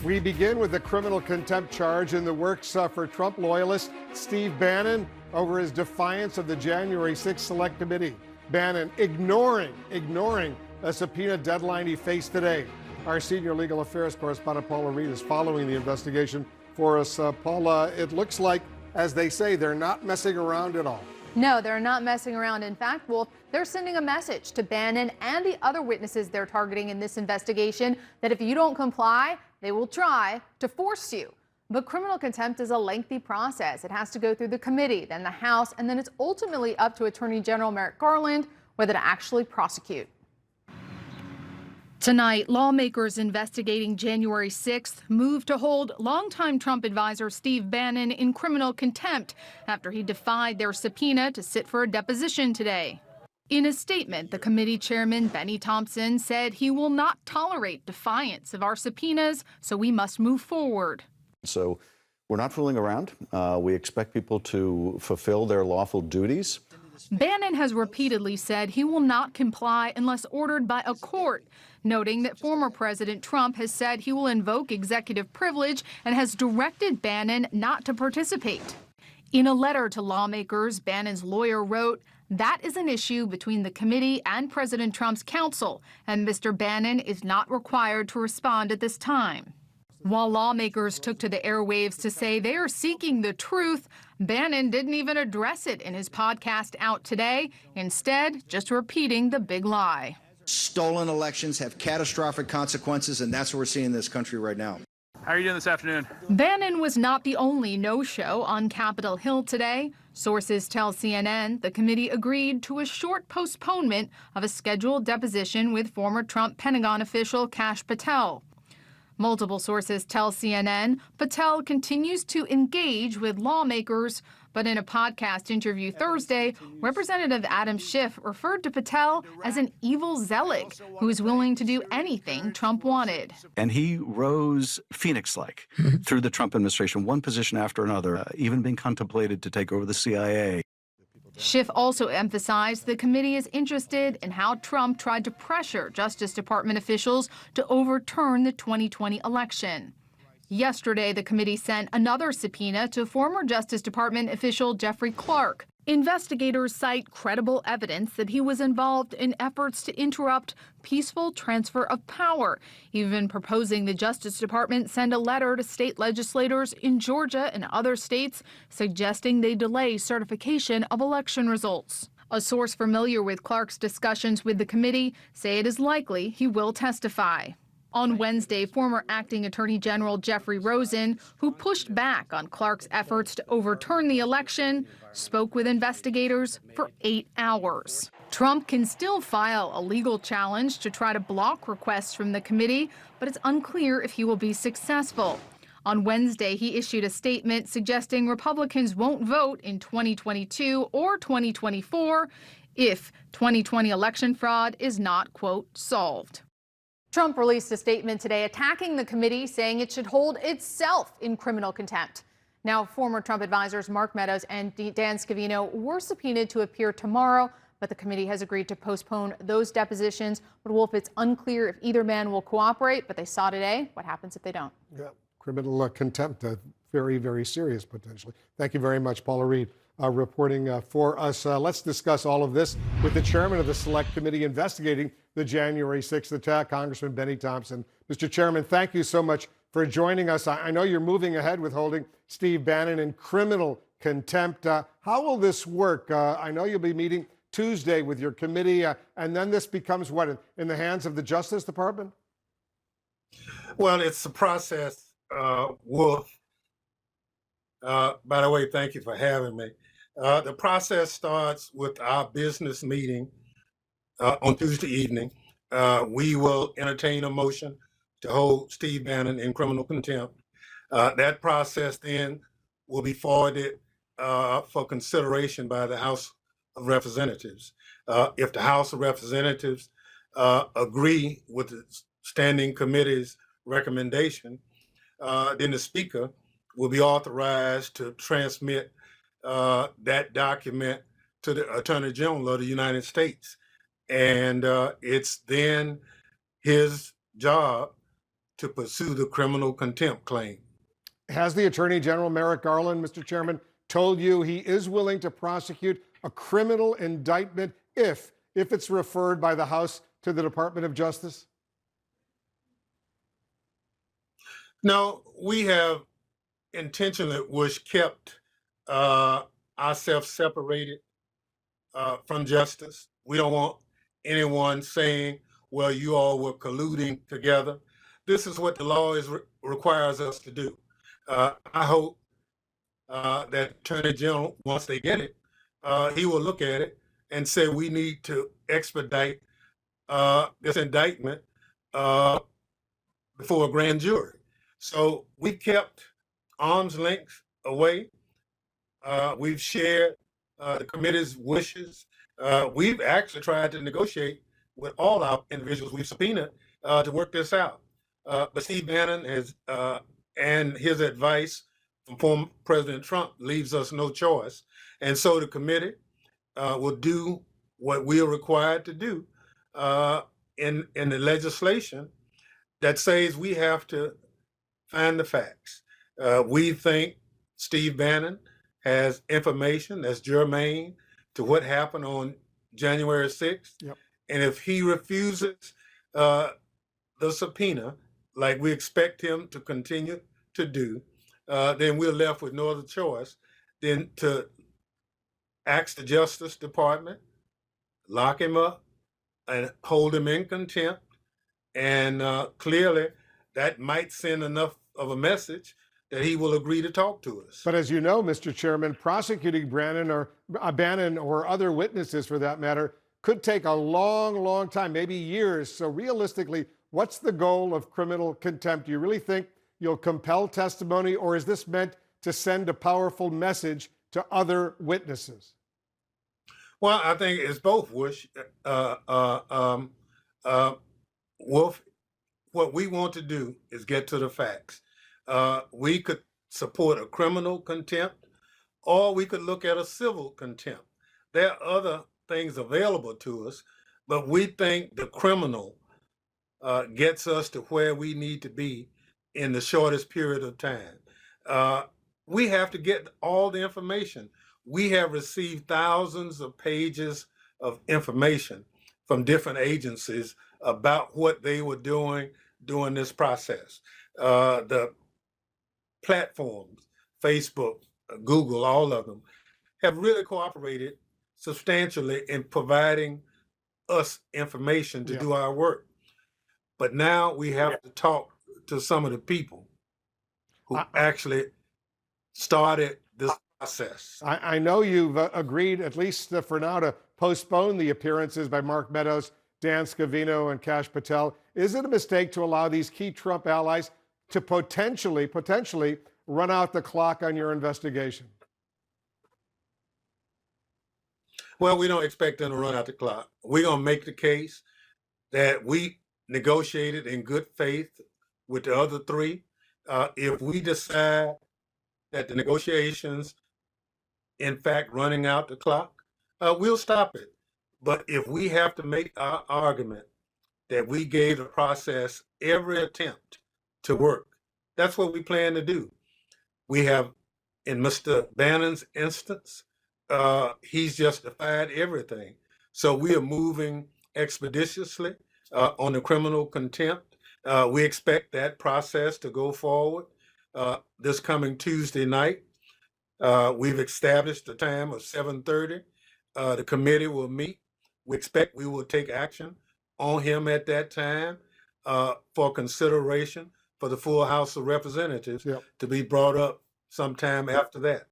We begin with a criminal contempt charge in the works for Trump loyalist Steve Bannon over his defiance of the January 6th Select Committee. Bannon ignoring a subpoena deadline he faced today. Our senior legal affairs correspondent Paula Reed is following the investigation for us. Paula, it looks like, as they say, they're not messing around at all. No, they're not messing around. In fact, Wolf, they're sending a message to Bannon and the other witnesses they're targeting in this investigation that if you don't comply, they will try to force you. But criminal contempt is a lengthy process. It has to go through the committee, then the House, and then it's ultimately up to Attorney General Merrick Garland whether to actually prosecute. Tonight, lawmakers investigating January 6th moved to hold longtime Trump advisor Steve Bannon in criminal contempt after he defied their subpoena to sit for a deposition today. In a statement, the committee chairman, Benny Thompson, said he will not tolerate defiance of our subpoenas, so we must move forward. So we're not fooling around. We expect people to fulfill their lawful duties. Bannon has repeatedly said he will not comply unless ordered by a court, noting that former President Trump has said he will invoke executive privilege and has directed Bannon not to participate. In a letter to lawmakers, Bannon's lawyer wrote, "That is an issue between the committee and President Trump's counsel, and Mr. Bannon is not required to respond at this time." While lawmakers took to the airwaves to say they are seeking the truth, Bannon didn't even address it in his podcast out today, instead just repeating the big lie. Stolen elections have catastrophic consequences, and that's what we're seeing in this country right now. How are you doing this afternoon? Bannon was not the only no-show on Capitol Hill today. Sources tell CNN the committee agreed to a short postponement of a scheduled deposition with former Trump Pentagon official Kash Patel. Multiple sources tell CNN Patel continues to engage with lawmakers, but in a podcast interview Thursday, Representative Adam Schiff referred to Patel as an evil zealot who is willing to do anything Trump wanted. And he rose phoenix-like through the Trump administration, one position after another, even being contemplated to take over the CIA. Schiff also emphasized the committee is interested in how Trump tried to pressure Justice Department officials to overturn the 2020 election. Yesterday, the committee sent another subpoena to former Justice Department official Jeffrey Clark. Investigators cite credible evidence that he was involved in efforts to interrupt peaceful transfer of power, even proposing the Justice Department send a letter to state legislators in Georgia and other states suggesting they delay certification of election results. A source familiar with Clark's discussions with the committee say it is likely he will testify. On Wednesday, former acting Attorney General Jeffrey Rosen, who pushed back on Clark's efforts to overturn the election, spoke with investigators for 8 hours. Trump can still file a legal challenge to try to block requests from the committee, but it's unclear if he will be successful. On Wednesday, he issued a statement suggesting Republicans won't vote in 2022 or 2024 if 2020 election fraud is not, quote, solved. Trump released a statement today attacking the committee, saying it should hold itself in criminal contempt. Now, former Trump advisors Mark Meadows and Dan Scavino were subpoenaed to appear tomorrow, but the committee has agreed to postpone those depositions. But Wolf, it's unclear if either man will cooperate, but they saw today what happens if they don't. Yeah, criminal contempt, very, very serious potentially. Thank you very much, Paula Reed, reporting for us. Let's discuss all of this with the chairman of the Select Committee investigating the January 6th attack, Congressman Benny Thompson. Mr. Chairman, thank you so much for joining us. I know you're moving ahead with holding Steve Bannon in criminal contempt. How will this work? I know you'll be meeting Tuesday with your committee, and then this becomes what, in the hands of the Justice Department? Well, it's a process, Wolf. By the way, thank you for having me. The process starts with our business meeting on Tuesday evening. We will entertain a motion to hold Steve Bannon in criminal contempt. That process then will be forwarded for consideration by the House of Representatives. If the House of Representatives agree with the Standing Committee's recommendation, then the Speaker will be authorized to transmit that document to the Attorney General of the United States. And it's then his job to pursue the criminal contempt claim. Has the Attorney General Merrick Garland, Mr. Chairman, told you he is willing to prosecute a criminal indictment if it's referred by the House to the Department of Justice? No, we have intentionally kept ourselves separated from justice. We don't want anyone saying, well, you all were colluding together. This is what the law requires us to do. I hope that Attorney General, once they get it, he will look at it and say we need to expedite this indictment before a grand jury. So we kept arm's length away. We've shared the committee's wishes. We've actually tried to negotiate with all our individuals we've subpoenaed to work this out. But Steve Bannon has, and his advice from former President Trump leaves us no choice. And so the committee will do what we are required to do in the legislation that says we have to find the facts. We think Steve Bannon has information that's germane to what happened on January 6th. Yep. And if he refuses the subpoena, like we expect him to continue to do, then we're left with no other choice than to ask the Justice Department, lock him up, and hold him in contempt. And clearly, that might send enough of a message that he will agree to talk to us. But as you know, Mr. Chairman, prosecuting Bannon or other witnesses for that matter could take a long, long time, maybe years. So realistically, what's the goal of criminal contempt? Do you really think you'll compel testimony, or is this meant to send a powerful message to other witnesses? Well, I think it's both, Wolf. What we want to do is get to the facts. We could support a criminal contempt, or we could look at a civil contempt. There are other things available to us, but we think the criminal gets us to where we need to be in the shortest period of time. We have to get all the information. We have received thousands of pages of information from different agencies about what they were doing during this process. The platforms, Facebook, Google, all of them, have really cooperated substantially in providing us information to do our work. But now we have to talk to some of the people who actually started this process. I know you've agreed, at least for now, to postpone the appearances by Mark Meadows, Dan Scavino, and Kash Patel. Is it a mistake to allow these key Trump allies to potentially run out the clock on your investigation? Well, we don't expect them to run out the clock. We're going to make the case that we negotiated in good faith with the other three. If we decide that the negotiations, in fact, running out the clock, we'll stop it. But if we have to make our argument that we gave the process every attempt to work, that's what we plan to do. We have, in Mr. Bannon's instance, he's justified everything. So we are moving expeditiously on the criminal contempt. We expect that process to go forward this coming Tuesday night. We've established a time of 7:30. The committee will meet. We expect we will take action on him at that time for consideration for the full House of Representatives to be brought up sometime after that.